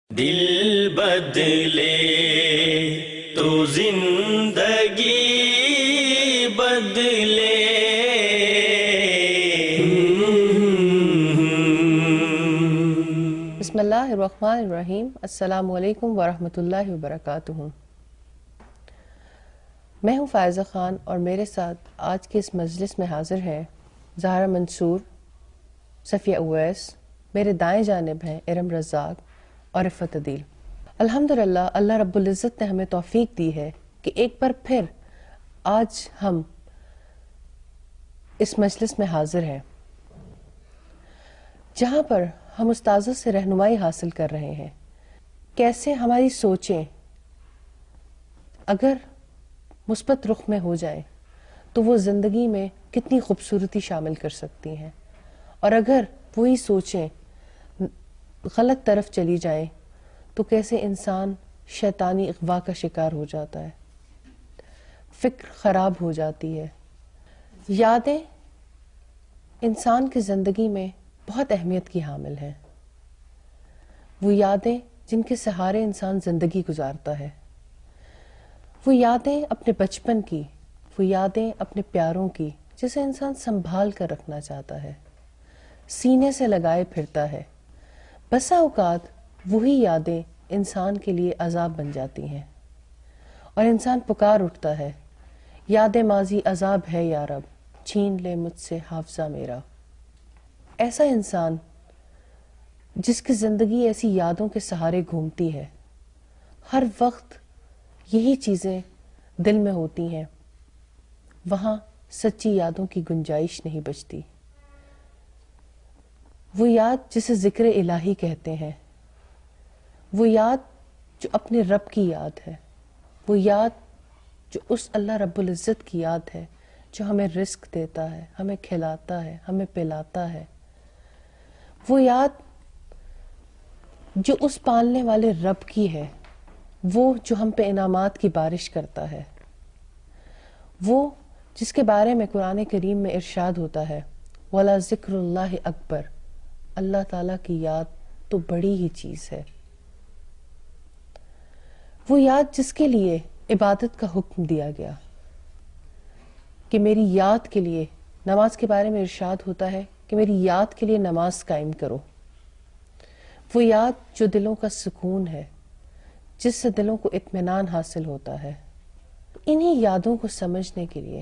دل بدلے تو زندگی بدلے۔ بسم اللہ الرحمن الرحیم۔ السلام علیکم ورحمۃ اللہ وبرکاتہ۔ میں ہوں فائزہ خان اور میرے ساتھ آج کے اس مجلس میں حاضر ہیں زہرا منصور، صفیہ اویس، میرے دائیں جانب ہیں ارم رزاق اور عفت عدیل۔ الحمدللہ اللہ رب العزت نے ہمیں توفیق دی ہے کہ ایک بار پھر آج ہم اس مجلس میں حاضر ہیں جہاں پر ہم استاذوں سے رہنمائی حاصل کر رہے ہیں کیسے ہماری سوچیں اگر مثبت رخ میں ہو جائیں تو وہ زندگی میں کتنی خوبصورتی شامل کر سکتی ہیں، اور اگر وہی سوچیں غلط طرف چلی جائیں تو کیسے انسان شیطانی اغوا کا شکار ہو جاتا ہے، فکر خراب ہو جاتی ہے۔ یادیں انسان کی زندگی میں بہت اہمیت کی حامل ہیں، وہ یادیں جن کے سہارے انسان زندگی گزارتا ہے، وہ یادیں اپنے بچپن کی، وہ یادیں اپنے پیاروں کی جسے انسان سنبھال کر رکھنا چاہتا ہے، سینے سے لگائے پھرتا ہے۔ بسا اوقات وہی یادیں انسان کے لیے عذاب بن جاتی ہیں اور انسان پکار اٹھتا ہے، یاد ماضی عذاب ہے یا رب، چھین لے مجھ سے حافظہ میرا۔ ایسا انسان جس کی زندگی ایسی یادوں کے سہارے گھومتی ہے، ہر وقت یہی چیزیں دل میں ہوتی ہیں، وہاں سچی یادوں کی گنجائش نہیں بچتی۔ وہ یاد جسے ذکر الہی کہتے ہیں، وہ یاد جو اپنے رب کی یاد ہے، وہ یاد جو اس اللہ رب العزت کی یاد ہے جو ہمیں رزق دیتا ہے، ہمیں کھلاتا ہے، ہمیں پلاتا ہے، وہ یاد جو اس پالنے والے رب کی ہے، وہ جو ہم پہ انعامات کی بارش کرتا ہے، وہ جس کے بارے میں قرآن کریم میں ارشاد ہوتا ہے وَلَا ذِكْرُ اللَّهِ اکبر، اللہ تعالیٰ کی یاد تو بڑی ہی چیز ہے۔ وہ یاد جس کے لیے عبادت کا حکم دیا گیا کہ میری یاد کے لیے، نماز کے بارے میں ارشاد ہوتا ہے کہ میری یاد کے لیے نماز قائم کرو۔ وہ یاد جو دلوں کا سکون ہے، جس سے دلوں کو اطمینان حاصل ہوتا ہے۔ انہی یادوں کو سمجھنے کے لیے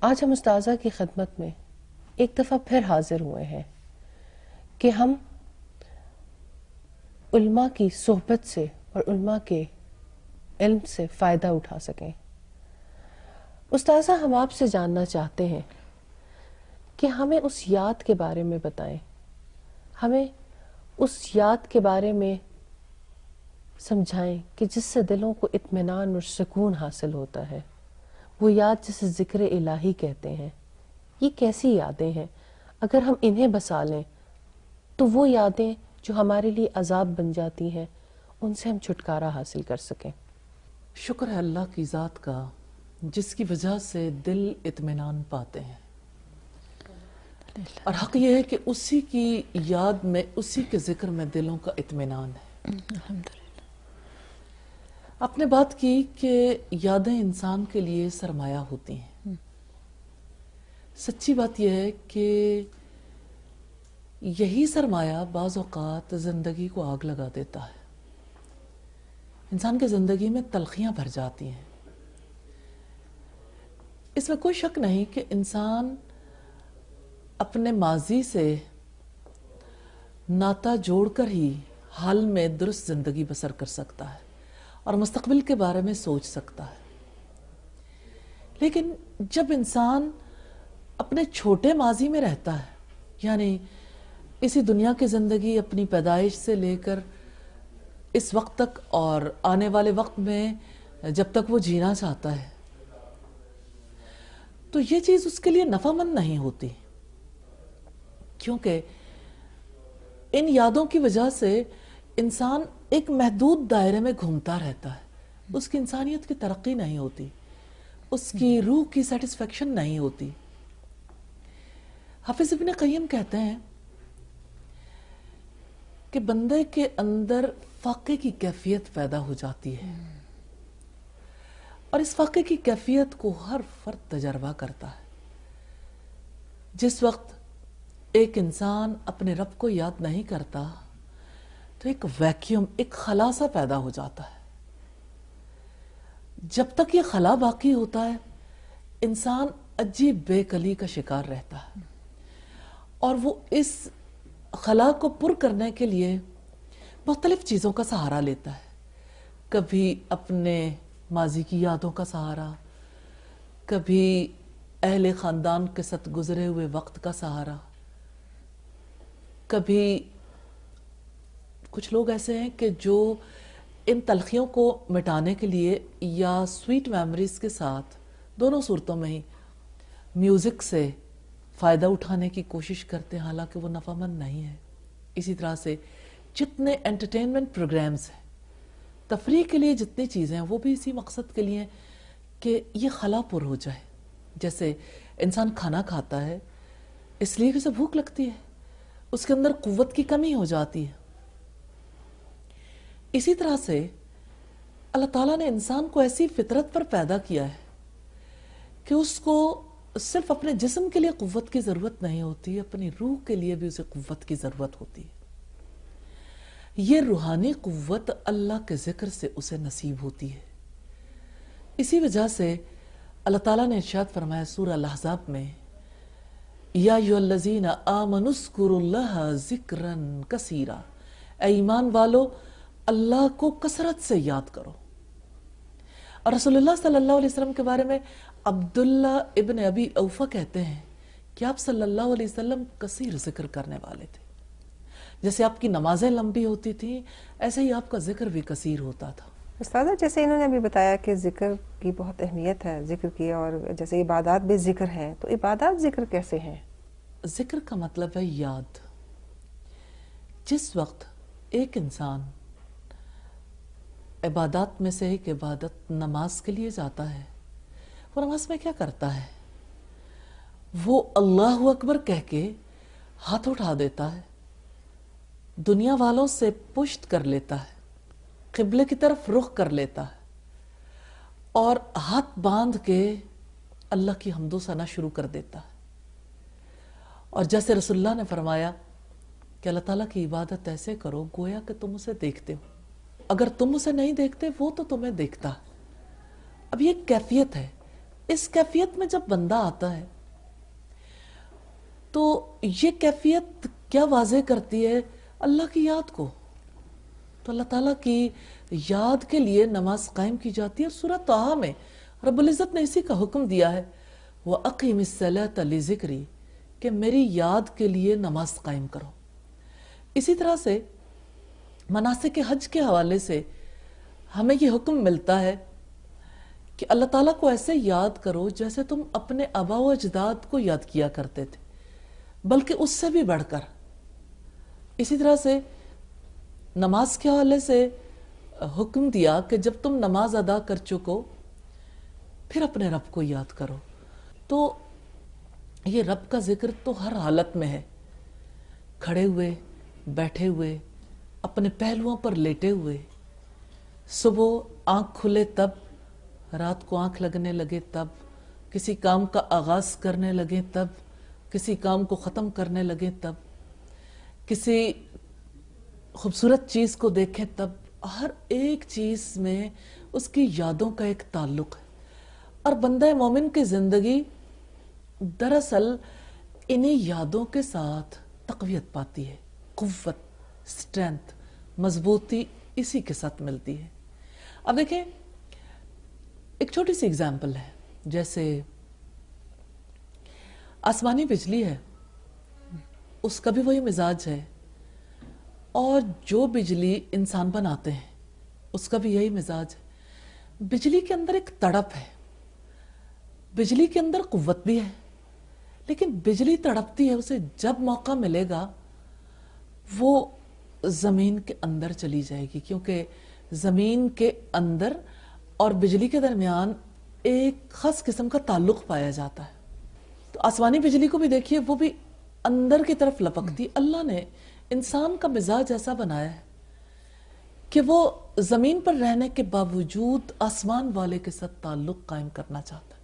آج ہم استاذہ کی خدمت میں ایک دفعہ پھر حاضر ہوئے ہیں کہ ہم علماء کی صحبت سے اور علماء کے علم سے فائدہ اٹھا سکیں۔ استاذہ، ہم آپ سے جاننا چاہتے ہیں کہ ہمیں اس یاد کے بارے میں بتائیں، ہمیں اس یاد کے بارے میں سمجھائیں کہ جس سے دلوں کو اطمینان اور سکون حاصل ہوتا ہے، وہ یاد جسے ذکر الہی کہتے ہیں۔ یہ کیسی یادیں ہیں؟ اگر ہم انہیں بسا لیں تو وہ یادیں جو ہمارے لیے عذاب بن جاتی ہیں ان سے ہم چھٹکارا حاصل کر سکیں۔ شکر ہے اللہ کی ذات کا جس کی وجہ سے دل اطمینان پاتے ہیں، اور حق یہ ہے کہ اسی کی یاد میں، اسی کے ذکر میں دلوں کا اطمینان ہے۔ الحمدللہ۔ آپ نے بات کی کہ یادیں انسان کے لیے سرمایہ ہوتی ہیں۔ سچی بات یہ ہے کہ یہی سرمایہ بعض اوقات زندگی کو آگ لگا دیتا ہے، انسان کی زندگی میں تلخیاں بھر جاتی ہیں۔ اس میں کوئی شک نہیں کہ انسان اپنے ماضی سے ناتا جوڑ کر ہی حال میں درست زندگی بسر کر سکتا ہے اور مستقبل کے بارے میں سوچ سکتا ہے۔ لیکن جب انسان اپنے چھوٹے ماضی میں رہتا ہے، یعنی اسی دنیا کی زندگی اپنی پیدائش سے لے کر اس وقت تک اور آنے والے وقت میں جب تک وہ جینا چاہتا ہے، تو یہ چیز اس کے لیے نفع مند نہیں ہوتی، کیونکہ ان یادوں کی وجہ سے انسان ایک محدود دائرے میں گھومتا رہتا ہے، اس کی انسانیت کی ترقی نہیں ہوتی، اس کی روح کی سیٹسفیکشن نہیں ہوتی۔ حافظ ابن قیم کہتے ہیں کہ بندے کے اندر فاقے کی کیفیت پیدا ہو جاتی ہے، اور اس فاقے کی کیفیت کو ہر فرد تجربہ کرتا ہے۔ جس وقت ایک انسان اپنے رب کو یاد نہیں کرتا تو ایک ویکیوم، ایک خلا سا پیدا ہو جاتا ہے۔ جب تک یہ خلا باقی ہوتا ہے انسان عجیب بے کلی کا شکار رہتا ہے، اور وہ اس خلا کو پر کرنے کے لیے مختلف چیزوں کا سہارا لیتا ہے۔ کبھی اپنے ماضی کی یادوں کا سہارا، کبھی اہل خاندان کے ساتھ گزرے ہوئے وقت کا سہارا، کبھی کچھ لوگ ایسے ہیں کہ جو ان تلخیوں کو مٹانے کے لیے یا سویٹ میموریز کے ساتھ، دونوں صورتوں میں ہی میوزک سے فائدہ اٹھانے کی کوشش کرتے ہیں، حالانکہ وہ نفع مند نہیں ہے۔ اسی طرح سے جتنے انٹرٹینمنٹ پروگرامز ہیں، تفریح کے لیے جتنی چیزیں ہیں، وہ بھی اسی مقصد کے لیے ہیں کہ یہ خلا پر ہو جائے۔ جیسے انسان کھانا کھاتا ہے اس لیے کہ اسے بھوک لگتی ہے، اس کے اندر قوت کی کمی ہو جاتی ہے۔ اسی طرح سے اللہ تعالیٰ نے انسان کو ایسی فطرت پر پیدا کیا ہے کہ اس کو صرف اپنے جسم کے لیے قوت کی ضرورت نہیں ہوتی، اپنی روح کے لیے بھی اسے قوت کی ضرورت ہوتی ہے۔ یہ روحانی قوت اللہ کے ذکر سے اسے نصیب ہوتی ہے۔ اسی وجہ سے اللہ تعالیٰ نے ارشاد فرمایا سورہ الاحزاب میں، یا ایھا الذین آمنوا اذکروا اللہ ذکرا کثیرا، اے ایمان والو اللہ کو کثرت سے یاد کرو۔ اور رسول اللہ صلی اللہ علیہ وسلم کے بارے میں عبداللہ ابن ابی اوفا کہتے ہیں کہ آپ صلی اللہ علیہ وسلم کثیر ذکر کرنے والے تھے۔ جیسے آپ کی نمازیں لمبی ہوتی تھیں، ایسے ہی آپ کا ذکر بھی کثیر ہوتا تھا۔ استاذہ، جیسے انہوں نے ابھی بتایا کہ ذکر کی بہت اہمیت ہے، ذکر کی، اور جیسے عبادات بھی ذکر ہیں، تو عبادات ذکر کیسے ہیں؟ ذکر کا مطلب ہے یاد۔ جس وقت ایک انسان عبادات میں سے ایک عبادت نماز کے لیے جاتا ہے، وہ نماز میں کیا کرتا ہے؟ وہ اللہ اکبر کہہ کے ہاتھ اٹھا دیتا ہے، دنیا والوں سے پشت کر لیتا ہے، قبلے کی طرف رخ کر لیتا ہے، اور ہاتھ باندھ کے اللہ کی حمد و ثنا شروع کر دیتا ہے۔ اور جیسے رسول اللہ نے فرمایا کہ اللہ تعالیٰ کی عبادت ایسے کرو گویا کہ تم اسے دیکھتے ہو، اگر تم اسے نہیں دیکھتے وہ تو تمہیں دیکھتا ہے۔ اب یہ ایک کیفیت ہے، اس کیفیت میں جب بندہ آتا ہے تو یہ کیفیت کیا واضح کرتی ہے؟ اللہ کی یاد کو۔ تو اللہ تعالیٰ کی یاد کے لیے نماز قائم کی جاتی ہے، اور سورہ طٰہٰ میں رب العزت نے اسی کا حکم دیا ہے، وَأَقِمِ الصَّلَاةَ لِذِكْرِي، کہ میری یاد کے لیے نماز قائم کرو۔ اسی طرح سے مناسک حج کے حوالے سے ہمیں یہ حکم ملتا ہے کہ اللہ تعالیٰ کو ایسے یاد کرو جیسے تم اپنے آباء و اجداد کو یاد کیا کرتے تھے، بلکہ اس سے بھی بڑھ کر۔ اسی طرح سے نماز کے حوالے سے حکم دیا کہ جب تم نماز ادا کر چکو پھر اپنے رب کو یاد کرو۔ تو یہ رب کا ذکر تو ہر حالت میں ہے، کھڑے ہوئے، بیٹھے ہوئے، اپنے پہلوؤں پر لیٹے ہوئے، صبح آنکھ کھلے تب، رات کو آنکھ لگنے لگے تب، کسی کام کا آغاز کرنے لگے تب، کسی کام کو ختم کرنے لگے تب، کسی خوبصورت چیز کو دیکھیں تب، ہر ایک چیز میں اس کی یادوں کا ایک تعلق ہے۔ اور بندہ مومن کی زندگی دراصل انہی یادوں کے ساتھ تقویت پاتی ہے، قوت، اسٹرینتھ، مضبوطی اسی کے ساتھ ملتی ہے۔ اب دیکھیں ایک چھوٹی سی اگزامپل ہے، جیسے آسمانی بجلی ہے، اس کا بھی وہی مزاج ہے، اور جو بجلی انسان بناتے ہیں اس کا بھی یہی مزاج ہے۔ بجلی کے اندر ایک تڑپ ہے، بجلی کے اندر قوت بھی ہے، لیکن بجلی تڑپتی ہے، اسے جب موقع ملے گا وہ زمین کے اندر چلی جائے گی، کیونکہ زمین کے اندر اور بجلی کے درمیان ایک خاص قسم کا تعلق پایا جاتا ہے۔ تو آسمانی بجلی کو بھی دیکھیے، وہ بھی اندر کی طرف لپکتی۔ اللہ نے انسان کا مزاج ایسا بنایا ہے کہ وہ زمین پر رہنے کے باوجود آسمان والے کے ساتھ تعلق قائم کرنا چاہتا ہے.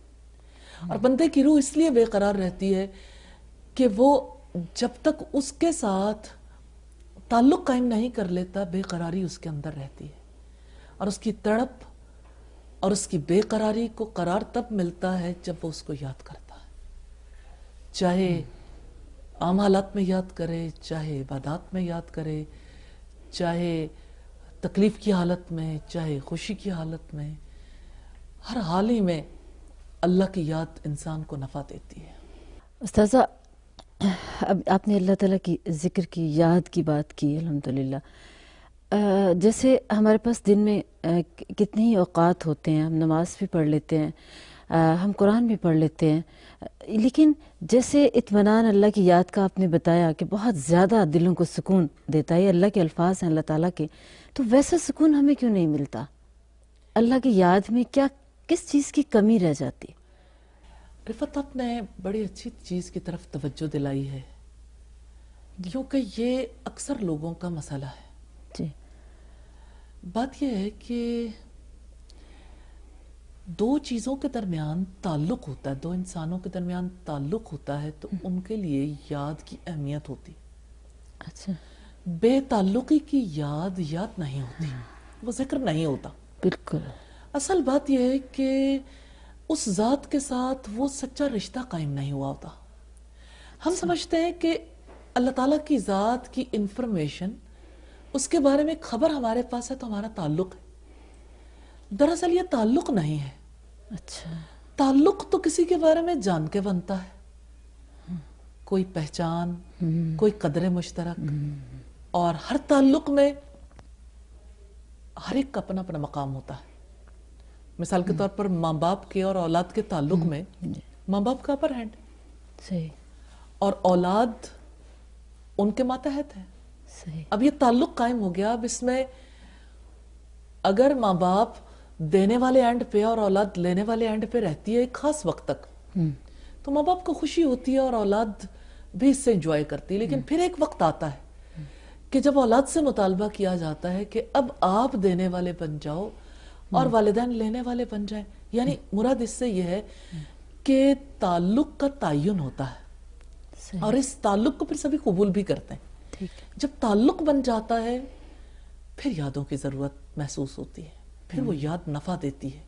اور بندے کی روح اس لیے بے قرار رہتی ہے کہ وہ جب تک اس کے ساتھ تعلق قائم نہیں کر لیتا بے قراری اس کے اندر رہتی ہے. اور اس کی تڑپ اور اس کی بے قراری کو قرار تب ملتا ہے جب وہ اس کو یاد کرتا ہے. چاہے عام حالات میں یاد کرے، چاہے عبادات میں یاد کرے، چاہے تکلیف کی حالت میں، چاہے خوشی کی حالت میں، ہر حال ہی میں اللہ کی یاد انسان کو نفع دیتی ہے. استاذہ، اب آپ نے اللہ تعالیٰ کی ذکر کی، یاد کی بات کی الحمدللہ. جیسے ہمارے پاس دن میں کتنے ہی اوقات ہوتے ہیں، ہم نماز بھی پڑھ لیتے ہیں، ہم قرآن بھی پڑھ لیتے ہیں، لیکن جیسے اطمینان اللہ کی یاد کا آپ نے بتایا کہ بہت زیادہ دلوں کو سکون دیتا ہے، اللہ کے الفاظ ہیں اللہ تعالیٰ کے، تو ویسا سکون ہمیں کیوں نہیں ملتا؟ اللہ کی یاد میں کیا کس چیز کی کمی رہ جاتی؟ رفت، آپ نے بڑی اچھی چیز کی طرف توجہ دلائی ہے، کیونکہ یہ اکثر لوگوں کا مسئلہ ہے. جی. بات یہ ہے کہ دو چیزوں کے درمیان تعلق ہوتا ہے، دو انسانوں کے درمیان تعلق ہوتا ہے تو ان کے لیے یاد کی اہمیت ہوتی. اچھا. بے تعلقی کی یاد نہیں ہوتی، وہ ذکر نہیں ہوتا. بالکل. اصل بات یہ ہے کہ اس ذات کے ساتھ وہ سچا رشتہ قائم نہیں ہوا ہوتا. ہم سمجھتے ہیں کہ اللہ تعالیٰ کی ذات کی انفارمیشن، اس کے بارے میں خبر ہمارے پاس ہے تو ہمارا تعلق ہے. دراصل یہ تعلق نہیں ہے. اچھا. تعلق تو کسی کے بارے میں جان کے بنتا ہے، کوئی پہچان، کوئی قدر مشترک. اور ہر تعلق میں ہر ایک کا اپنا اپنا مقام ہوتا ہے. مثال کے طور پر ماں باپ کے اور اولاد کے تعلق میں ماں باپ کا اپر ہینڈ، صحیح، اور اولاد ان کے ماتحت ہے. صحیح. اب یہ تعلق قائم ہو گیا. اب اس میں اگر ماں باپ دینے والے اینڈ پہ اور اولاد لینے والے اینڈ پہ رہتی ہے ایک خاص وقت تک، تو ماں باپ کو خوشی ہوتی ہے اور اولاد بھی اس سے انجوائے کرتی ہے. لیکن پھر ایک وقت آتا ہے کہ جب اولاد سے مطالبہ کیا جاتا ہے کہ اب آپ دینے والے بن جاؤ اور والدین لینے والے بن جائیں. یعنی مراد اس سے یہ ہے کہ تعلق کا تعین ہوتا ہے اور اس تعلق کو پھر سبھی قبول بھی کرتے ہیں. جب تعلق بن جاتا ہے پھر یادوں کی ضرورت محسوس ہوتی ہے، پھر وہ یاد نفع دیتی ہے.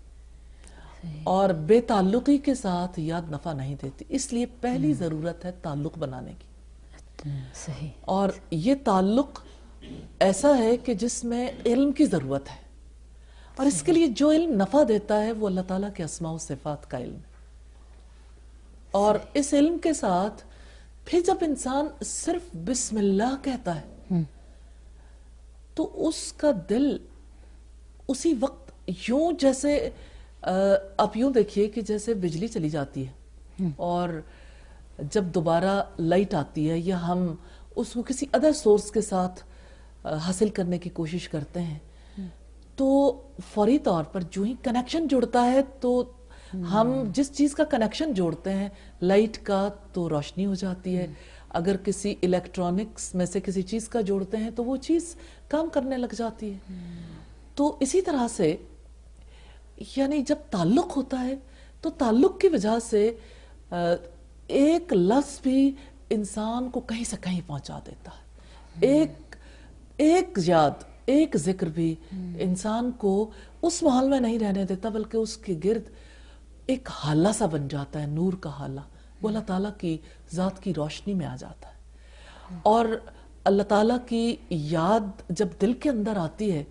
اور بے تعلقی کے ساتھ یاد نفع نہیں دیتی. اس لیے پہلی ضرورت ہے تعلق بنانے کی. صحیح. اور یہ تعلق ایسا ہے کہ جس میں علم کی ضرورت ہے، اور اس کے لیے جو علم نفع دیتا ہے وہ اللہ تعالیٰ کے اسماء و صفات کا علم ہے. اور اس علم کے ساتھ پھر جب انسان صرف بسم اللہ کہتا ہے تو اس کا دل اسی وقت یوں، جیسے آپ یوں دیکھیے کہ جیسے بجلی چلی جاتی ہے اور جب دوبارہ لائٹ آتی ہے یا ہم اس کو کسی ادر سورس کے ساتھ حاصل کرنے کی کوشش کرتے ہیں تو فوری طور پر جو ہی کنیکشن جڑتا ہے تو ہم جس چیز کا کنیکشن جوڑتے ہیں لائٹ کا تو روشنی ہو جاتی ہے. اگر کسی الیکٹرانکس میں سے کسی چیز کا جوڑتے ہیں تو وہ چیز کام کرنے لگ جاتی ہے. تو اسی طرح سے یعنی جب تعلق ہوتا ہے تو تعلق کی وجہ سے ایک لفظ بھی انسان کو کہیں سے کہیں پہنچا دیتا ہے. ایک یاد، ایک ذکر بھی انسان کو اس ماحول میں نہیں رہنے دیتا بلکہ اس کے گرد ایک حالہ سا بن جاتا ہے، نور کا حالہ. وہ اللہ تعالیٰ کی ذات کی روشنی میں آ جاتا ہے. اور اللہ تعالیٰ کی یاد جب دل کے اندر آتی ہے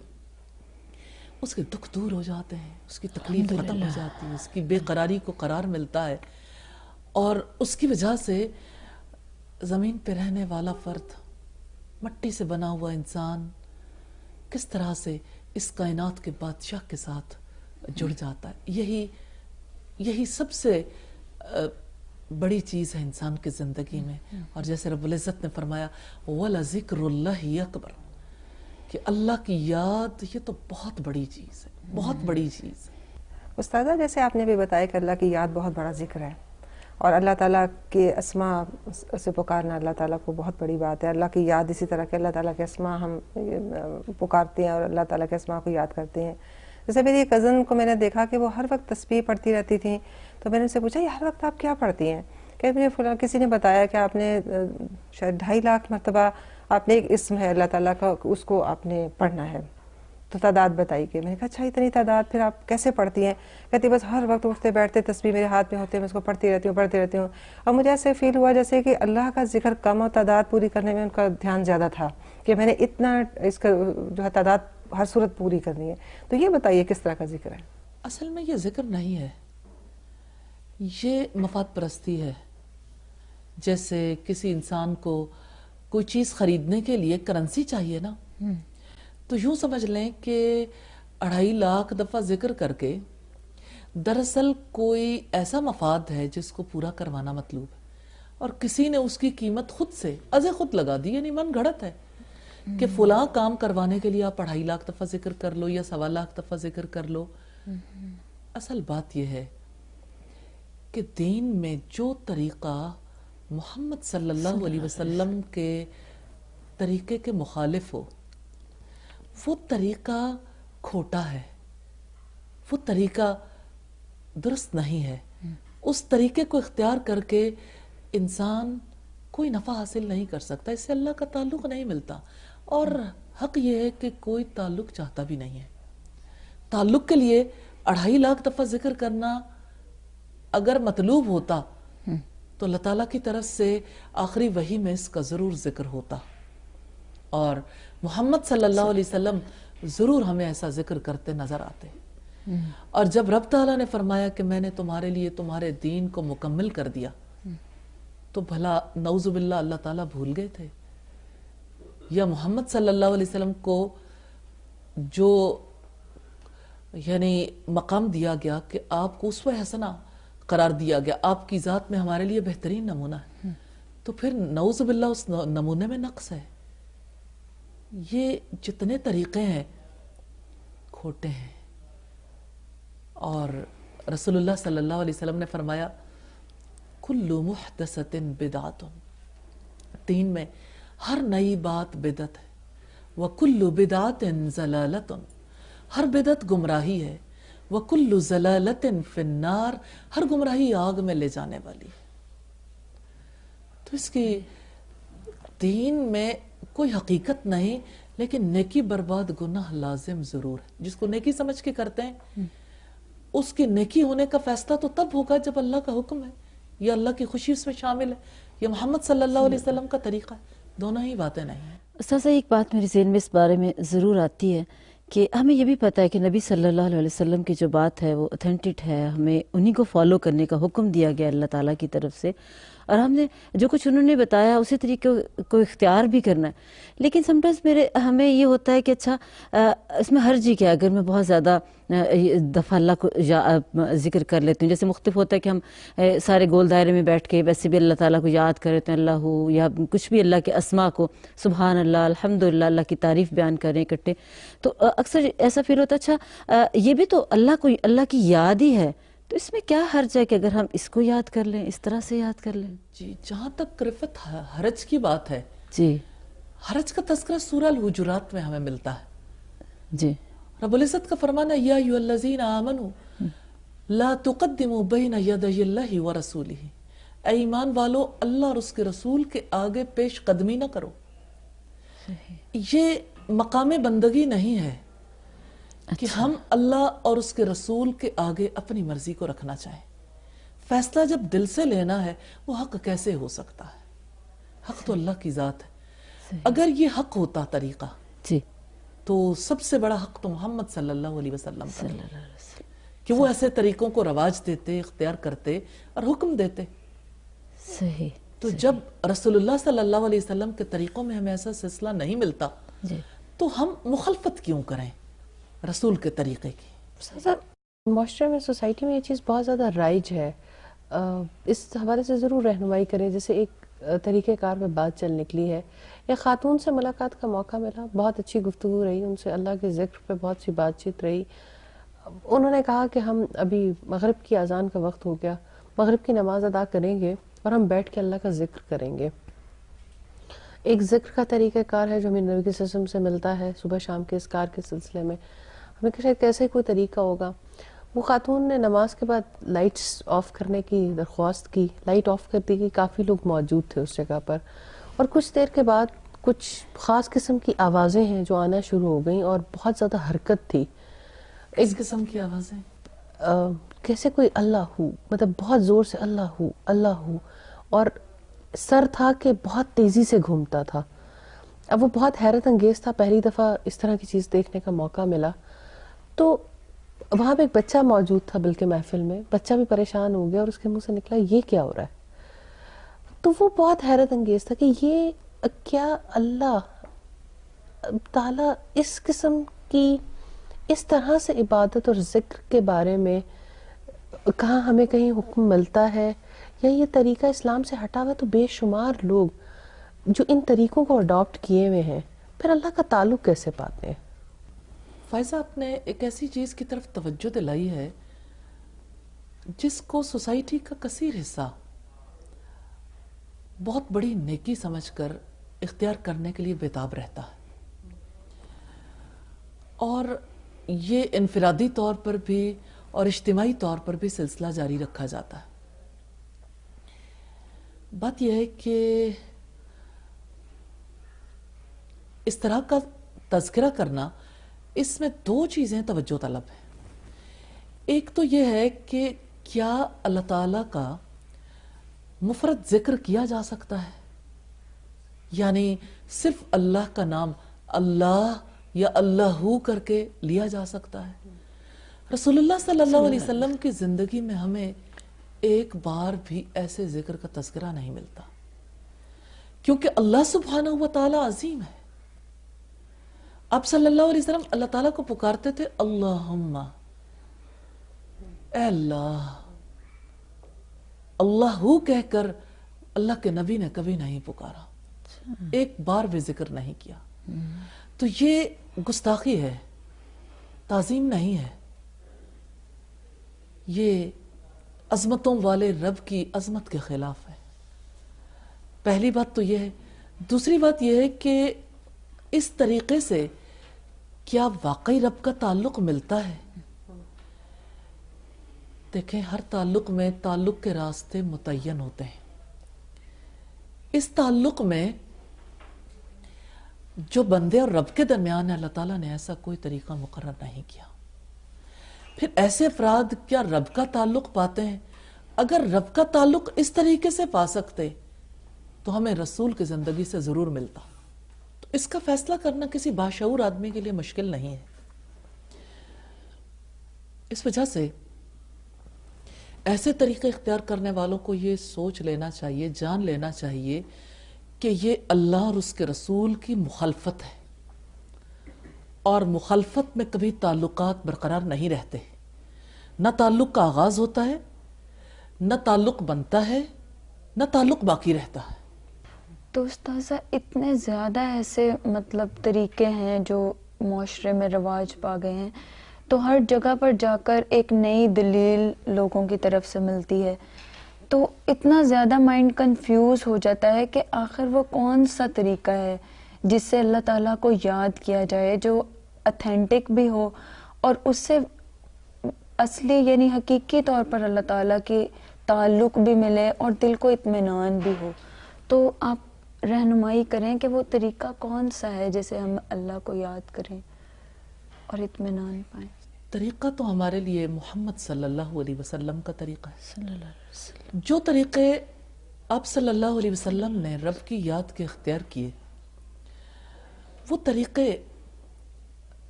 اس کے دکھ دور ہو جاتے ہیں، اس کی تکلیف ختم ہو جاتی ہے، اس کی بے قراری کو قرار ملتا ہے. اور اس کی وجہ سے زمین پہ رہنے والا فرد، مٹی سے بنا ہوا انسان کس طرح سے اس کائنات کے بادشاہ کے ساتھ جڑ جاتا ہے. یہی سب سے بڑی چیز ہے انسان کی زندگی میں. اور جیسے رب العزت نے فرمایا وَلَذِكْرُ اللَّهِ أَكْبَرُ، کہ اللہ کی یاد یہ تو بہت بڑی چیز ہے، بہت بڑی چیز ہے. استاذہ، جیسے آپ نے بھی بتایا کہ اللہ کی یاد بہت بڑا ذکر ہے، اور اللہ تعالیٰ کے اسما سے پکارنا اللہ تعالیٰ کو بہت بڑی بات ہے. اللہ کی یاد اسی طرح کہ اللہ تعالیٰ کے اسما ہم پکارتے ہیں اور اللہ تعالیٰ کے اسما کو یاد کرتے ہیں. جیسے میری کزن کو میں نے دیکھا کہ وہ ہر وقت تسبیح پڑھتی رہتی تھیں, تو میں نے ان سے پوچھا یہ ہر وقت آپ کیا پڑھتی ہیں؟ کہ مجھے فلاں کسی نے بتایا کہ آپ نے شاید 2.5 لاکھ مرتبہ آپ نے ایک اسم ہے اللہ تعالیٰ کا, اس کو آپ نے پڑھنا ہے. تو تعداد بتائی کہ میں نے کہا اچھا اتنی تعداد پھر آپ کیسے پڑھتی ہیں؟ کہتی بس ہر وقت اٹھتے بیٹھتے تسبیح میرے ہاتھ میں ہوتے ہیں, میں اس کو پڑھتی رہتی ہوں. اور مجھے ایسے فیل ہوا جیسے کہ اللہ کا ذکر کم اور تعداد پوری کرنے میں ان کا دھیان زیادہ تھا, کہ میں نے اتنا اس کا جو ہے تعداد ہر صورت پوری کرنی ہے. تو یہ بتائیے کس طرح کا ذکر ہے؟ اصل میں یہ ذکر نہیں ہے, یہ مفاد پرستی ہے. جیسے کسی انسان کو کوئی چیز خریدنے کے لیے کرنسی چاہیے نا, تو یوں سمجھ لیں کہ 2.5 لاکھ دفعہ ذکر کر کے دراصل کوئی ایسا مفاد ہے جس کو پورا کروانا مطلوب ہے, اور کسی نے اس کی قیمت خود سے خود لگا دی, یعنی من گھڑت ہے کہ فلاں کام کروانے کے لیے آپ 2.5 لاکھ دفعہ ذکر کر لو یا 1.25 لاکھ دفعہ ذکر کر لو. اصل بات یہ ہے کہ دین میں جو طریقہ محمد صلی اللہ علیہ وسلم کے طریقے کے مخالف ہو, وہ طریقہ کھوٹا ہے, وہ طریقہ درست نہیں ہے. اس طریقے کو اختیار کر کے انسان کوئی نفع حاصل نہیں کر سکتا, اس سے اللہ کا تعلق نہیں ملتا. اور حق یہ ہے کہ کوئی تعلق چاہتا بھی نہیں ہے. تعلق کے لیے 2.5 لاکھ دفعہ ذکر کرنا اگر مطلوب ہوتا تو اللہ تعالیٰ کی طرف سے آخری وحی میں اس کا ضرور ذکر ہوتا, اور محمد صلی اللہ علیہ وسلم ضرور ہمیں ایسا ذکر کرتے نظر آتے. اور جب رب تعالیٰ نے فرمایا کہ میں نے تمہارے لیے تمہارے دین کو مکمل کر دیا, تو بھلا نعوذ باللہ اللہ تعالیٰ بھول گئے تھے؟ یا محمد صلی اللہ علیہ وسلم کو جو یعنی مقام دیا گیا کہ آپ کو اسوہ حسنہ قرار دیا گیا, آپ کی ذات میں ہمارے لیے بہترین نمونہ ہے, تو پھر نعوذ باللہ اس نمونے میں نقص ہے. یہ جتنے طریقے ہیں کھوٹے ہیں. اور رسول اللہ صلی اللہ علیہ وسلم نے فرمایا کل محدثۃ بدعۃ, دین میں ہر نئی بات بدعت ہے. وکل بدعۃ ضلالۃ, ہر بدعت گمراہی ہے. وکل ضلالۃ فی النار, ہر گمراہی آگ میں لے جانے والی ہے. تو اس کی دین میں کوئی حقیقت نہیں, لیکن نیکی برباد گناہ لازم ضرور ہے. جس کو نیکی سمجھ کے کرتے ہیں اس کی نیکی ہونے کا فیصلہ تو تب ہوگا جب اللہ کا حکم ہے, یا اللہ کی خوشی اس میں شامل ہے, یا محمد صلی اللہ علیہ وسلم کا طریقہ ہے. دونوں ہی باتیں نہیں ہیں. استاذہ ایک بات میرے ذہن میں اس بارے میں ضرور آتی ہے کہ ہمیں یہ بھی پتہ ہے کہ نبی صلی اللہ علیہ وسلم کی جو بات ہے وہ اتھینٹک ہے, ہمیں انہی کو فالو کرنے کا حکم دیا گیا اللہ تعالیٰ کی طرف سے, اور ہم نے جو کچھ انہوں نے بتایا اسی طریقے کو اختیار بھی کرنا ہے. لیکن سمٹائمز ہمیں یہ ہوتا ہے کہ اچھا اس میں حرج ہی کیا اگر میں بہت زیادہ دفعہ اللہ کو ذکر کر لیتی ہوں. جیسے مختلف ہوتا ہے کہ ہم سارے گول دائرے میں بیٹھ کے ویسے بھی اللہ تعالیٰ کو یاد کر رہتے ہیں, اللہ ہو یا کچھ بھی اللہ کے اسما کو سبحان اللہ الحمدللہ اللہ کی تعریف بیان کریں اکٹھے, تو اکثر ایسا فیل ہوتا ہے اچھا یہ بھی تو اللہ کی یاد ہی ہے, تو اس میں کیا حرج ہے کہ اگر ہم اس کو یاد کر لیں, اس طرح سے یاد کر لیں؟ جی, جہاں تک رفت حرج کی بات ہے, جی حرج کا تذکرہ سورہ الحجرات میں ہمیں ملتا ہے. جی رب العزت کا فرمانا یا ایھا الذین آمنوا لا تقدموا بین یدی اللہ ورسولہ, اے ایمان والو اللہ اور اس کے رسول کے آگے پیش قدمی نہ کرو. یہ مقام بندگی نہیں ہے کہ ہم اللہ اور اس کے رسول کے آگے اپنی مرضی کو رکھنا چاہیں. فیصلہ جب دل سے لینا ہے وہ حق کیسے ہو سکتا ہے؟ حق تو اللہ کی ذات ہے. اگر یہ حق ہوتا طریقہ جی تو سب سے بڑا حق تو محمد صلی اللہ علیہ وسلم کا کہ وہ ایسے طریقوں کو رواج دیتے, اختیار کرتے اور حکم دیتے. صحیح. تو جب رسول اللہ صلی اللہ علیہ وسلم کے طریقوں میں ہمیں ایسا سلسلہ نہیں ملتا تو ہم مخالفت کیوں کریں رسول کے طریقے کی؟ معاشرے میں سوسائٹی میں یہ چیز بہت زیادہ رائج ہے, اس حوالے سے ضرور رہنمائی کریں. جیسے ایک طریقہ کار میں بات چل نکلی ہے, ایک خاتون سے ملاقات کا موقع ملا, بہت اچھی گفتگو رہی, ان سے اللہ کے ذکر پہ بہت سی بات چیت رہی. انہوں نے کہا کہ ہم ابھی مغرب کی اذان کا وقت ہو گیا, مغرب کی نماز ادا کریں گے اور ہم بیٹھ کے اللہ کا ذکر کریں گے. ایک ذکر کا طریقہ کار ہے جو ہمیں نبی کے وسلم سے ملتا ہے صبح شام کے اذکار کے سلسلے میں. ہمیں کہ شاید کیسے کوئی طریقہ ہوگا. وہ خاتون نے نماز کے بعد لائٹس آف کرنے کی درخواست کی, لائٹ آف کر دی گئی. کافی لوگ موجود تھے اس جگہ پر, اور کچھ دیر کے بعد کچھ خاص قسم کی آوازیں ہیں جو آنا شروع ہو گئیں اور بہت زیادہ حرکت تھی. اس قسم کی آوازیں کیسے کوئی اللہ ہو, مطلب بہت زور سے اللہ ہو اللہ ہو, اور سر تھا کہ بہت تیزی سے گھومتا تھا. اب وہ بہت حیرت انگیز تھا, پہلی دفعہ اس طرح کی چیز دیکھنے کا موقع ملا. تو وہاں پہ ایک بچہ موجود تھا, بلکہ محفل میں بچہ بھی پریشان ہو گیا اور اس کے منہ سے نکلا یہ کیا ہو رہا ہے. تو وہ بہت حیرت انگیز تھا کہ یہ کیا اللہ تعالیٰ اس قسم کی اس طرح سے عبادت اور ذکر کے بارے میں کہاں ہمیں کہیں حکم ملتا ہے, یا یہ طریقہ اسلام سے ہٹا ہوا. تو بے شمار لوگ جو ان طریقوں کو اڈاپٹ کیے ہوئے ہیں پھر اللہ کا تعلق کیسے پاتے ہیں؟ فائزہ, آپ نے ایک ایسی چیز کی طرف توجہ دلائی ہے جس کو سوسائٹی کا کثیر حصہ بہت بڑی نیکی سمجھ کر اختیار کرنے کے لیے بےتاب رہتا ہے, اور یہ انفرادی طور پر بھی اور اجتماعی طور پر بھی سلسلہ جاری رکھا جاتا ہے. بات یہ ہے کہ اس طرح کا تذکرہ کرنا, اس میں دو چیزیں توجہ طلب ہیں. ایک تو یہ ہے کہ کیا اللہ تعالیٰ کا مفرد ذکر کیا جا سکتا ہے, یعنی صرف اللہ کا نام اللہ یا اللہ کر کے لیا جا سکتا ہے. رسول اللہ صلی اللہ علیہ وسلم کی زندگی میں ہمیں ایک بار بھی ایسے ذکر کا تذکرہ نہیں ملتا, کیونکہ اللہ سبحانہ و تعالی عظیم ہے. آپ صلی اللہ علیہ وسلم اللہ تعالیٰ کو پکارتے تھے اللہم, اے اللہ, اللہ کہہ کر. اللہ کے نبی نے کبھی نہیں پکارا, ایک بار بھی ذکر نہیں کیا. تو یہ گستاخی ہے, تعظیم نہیں ہے, یہ عظمتوں والے رب کی عظمت کے خلاف ہے. پہلی بات تو یہ ہے. دوسری بات یہ ہے کہ اس طریقے سے کیا واقعی رب کا تعلق ملتا ہے؟ دیکھیں, ہر تعلق میں تعلق کے راستے متعین ہوتے ہیں. اس تعلق میں جو بندے اور رب کے درمیان ہے, اللہ تعالیٰ نے ایسا کوئی طریقہ مقرر نہیں کیا. پھر ایسے افراد کیا رب کا تعلق پاتے ہیں؟ اگر رب کا تعلق اس طریقے سے پا سکتے تو ہمیں رسول کی زندگی سے ضرور ملتا. تو اس کا فیصلہ کرنا کسی باشعور آدمی کے لیے مشکل نہیں ہے. اس وجہ سے ایسے طریقے اختیار کرنے والوں کو یہ سوچ لینا چاہیے, جان لینا چاہیے کہ یہ اللہ اور اس کے رسول کی مخالفت ہے, اور مخالفت میں کبھی تعلقات برقرار نہیں رہتے. نہ تعلق کا آغاز ہوتا ہے, نہ تعلق بنتا ہے, نہ تعلق باقی رہتا ہے. تو استاذہ, اتنے زیادہ ایسے مطلب طریقے ہیں جو معاشرے میں رواج پا گئے ہیں, تو ہر جگہ پر جا کر ایک نئی دلیل لوگوں کی طرف سے ملتی ہے. تو اتنا زیادہ مائنڈ کنفیوز ہو جاتا ہے کہ آخر وہ کون سا طریقہ ہے جس سے اللہ تعالیٰ کو یاد کیا جائے, جو اتھینٹک بھی ہو اور اس سے اصلی یعنی حقیقی طور پر اللہ تعالیٰ کی تعلق بھی ملے اور دل کو اطمینان بھی ہو. تو آپ رہنمائی کریں کہ وہ طریقہ کون سا ہے جسے ہم اللہ کو یاد کریں اور اطمینان پائیں. طریقہ تو ہمارے لیے محمد صلی اللہ علیہ وسلم کا طریقہ ہے. صلی اللہ علیہ وسلم. جو طریقے آپ صلی اللہ علیہ وسلم نے رب کی یاد کے اختیار کیے, وہ طریقے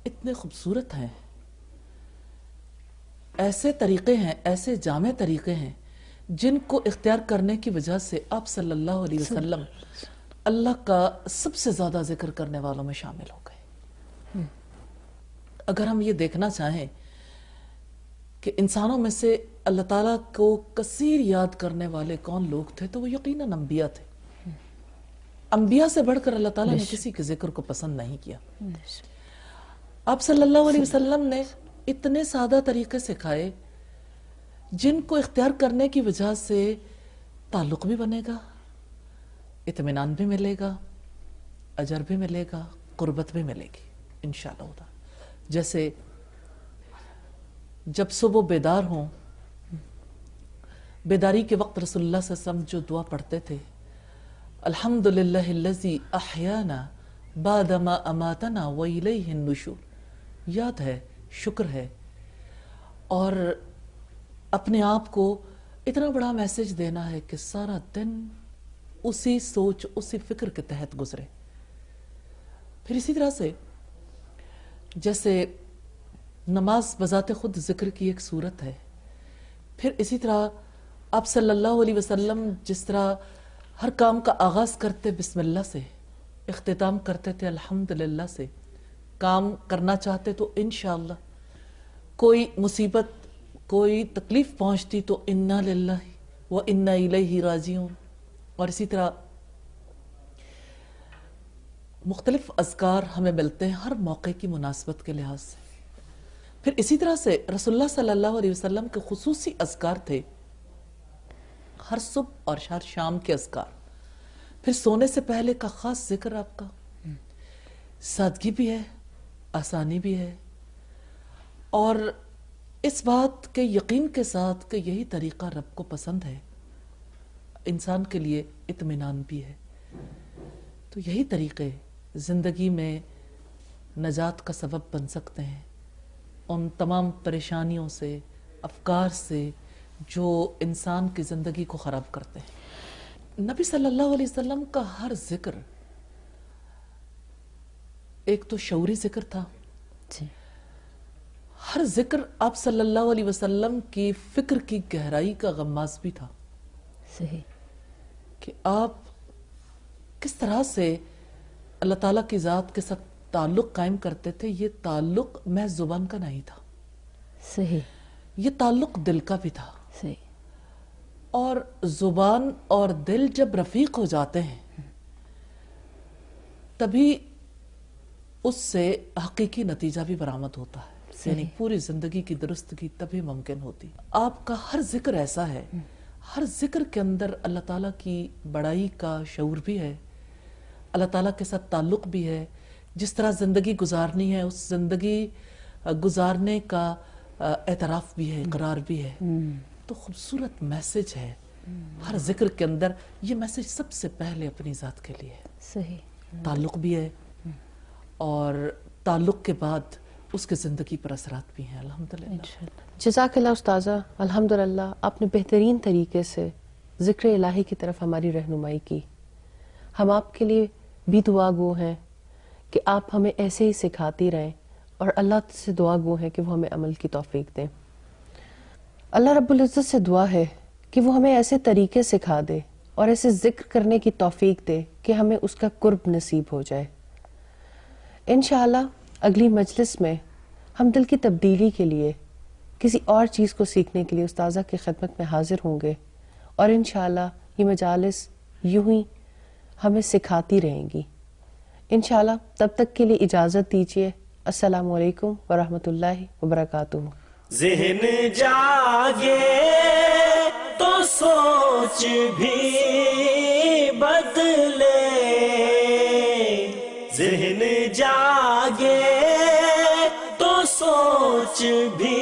اتنے خوبصورت ہیں, ایسے طریقے ہیں, ایسے جامع طریقے ہیں جن کو اختیار کرنے کی وجہ سے آپ صلی اللہ علیہ وسلم اللہ کا سب سے زیادہ ذکر کرنے والوں میں شامل ہو گئے. اگر ہم یہ دیکھنا چاہیں کہ انسانوں میں سے اللہ تعالیٰ کو کثیر یاد کرنے والے کون لوگ تھے, تو وہ یقیناً انبیاء تھے. انبیاء سے بڑھ کر اللہ تعالیٰ نے کسی کے ذکر کو پسند نہیں کیا. آپ صلی اللہ علیہ وسلم نے اتنے سادہ طریقے سکھائے جن کو اختیار کرنے کی وجہ سے تعلق بھی بنے گا، اطمینان بھی ملے گا، اجر بھی ملے گا، قربت بھی ملے گی انشاءاللہ تعالی۔ جیسے جب صبح بیدار ہوں، بیداری کے وقت رسول اللہ صلی اللہ علیہ وسلم جو دعا پڑھتے تھے، الحمدللہ الذی احیانا بعدما اماتنا والیہ النشور، یاد ہے، شکر ہے، اور اپنے آپ کو اتنا بڑا میسج دینا ہے کہ سارا دن اسی سوچ، اسی فکر کے تحت گزرے۔ پھر اسی طرح سے جیسے نماز بذات خود ذکر کی ایک صورت ہے، پھر اسی طرح آپ صلی اللہ علیہ وسلم جس طرح ہر کام کا آغاز کرتے بسم اللہ سے، اختتام کرتے تھے الحمدللہ سے، کام کرنا چاہتے تو انشاءاللہ، کوئی مصیبت، کوئی تکلیف پہنچتی تو انا للہ و انا الیہ راجعون، اور اسی طرح مختلف اذکار ہمیں ملتے ہیں ہر موقع کی مناسبت کے لحاظ سے۔ پھر اسی طرح سے رسول اللہ صلی اللہ علیہ وسلم کے خصوصی اذکار تھے، ہر صبح اور ہر شام کے اذکار، پھر سونے سے پہلے کا خاص ذکر آپ کا، سادگی بھی ہے، آسانی بھی ہے، اور اس بات کے یقین کے ساتھ کہ یہی طریقہ رب کو پسند ہے، انسان کے لیے اطمینان بھی ہے۔ تو یہی طریقے زندگی میں نجات کا سبب بن سکتے ہیں ان تمام پریشانیوں سے، افکار سے جو انسان کی زندگی کو خراب کرتے ہیں۔ نبی صلی اللہ علیہ وسلم کا ہر ذکر ایک تو شعوری ذکر تھا، جی، ہر ذکر آپ صلی اللہ علیہ وسلم کی فکر کی گہرائی کا غماز بھی تھا، صحیح، کہ آپ کس طرح سے اللہ تعالیٰ کی ذات کے ساتھ تعلق قائم کرتے تھے۔ یہ تعلق محض زبان کا نہیں تھا، صحیح، یہ تعلق دل کا بھی تھا، صحیح، اور زبان اور دل جب رفیق ہو جاتے ہیں تبھی اس سے حقیقی نتیجہ بھی برآمد ہوتا ہے، یعنی پوری زندگی کی درستگی تبھی ممکن ہوتی۔ آپ کا ہر ذکر ایسا ہے، ہر ذکر کے اندر اللہ تعالیٰ کی بڑائی کا شعور بھی ہے، اللہ تعالیٰ کے ساتھ تعلق بھی ہے، جس طرح زندگی گزارنی ہے اس زندگی گزارنے کا اعتراف بھی ہے، اقرار بھی ہے۔ تو خوبصورت میسج ہے ہر ذکر کے اندر۔ یہ میسج سب سے پہلے اپنی ذات کے لیے ہے، صحیح، تعلق بھی ہے، اور تعلق کے بعد اس کے زندگی پر اثرات بھی ہیں الحمدللہ۔ جزاک اللہ استاذہ، الحمدللہ آپ نے بہترین طریقے سے ذکر الہی کی طرف ہماری رہنمائی کی۔ ہم آپ کے لیے بھی دعا گو ہیں کہ آپ ہمیں ایسے ہی سکھاتی رہیں، اور اللہ سے دعا گو ہیں کہ وہ ہمیں عمل کی توفیق دیں۔ اللہ رب العزت سے دعا ہے کہ وہ ہمیں ایسے طریقے سکھا دے اور ایسے ذکر کرنے کی توفیق دے کہ ہمیں اس کا قرب نصیب ہو جائے۔ انشاءاللہ اگلی مجلس میں ہم دل کی تبدیلی کے لیے کسی اور چیز کو سیکھنے کے لیے استاذہ کی خدمت میں حاضر ہوں گے، اور انشاءاللہ یہ مجالس یوں ہی ہمیں سکھاتی رہیں گی انشاءاللہ۔ تب تک کے لیے اجازت دیجیے۔ السلام علیکم ورحمۃ اللہ وبرکاتہ۔ ذہن جاگے تو سوچ بھی بدلے، ذہن جاگے تو سوچ بھی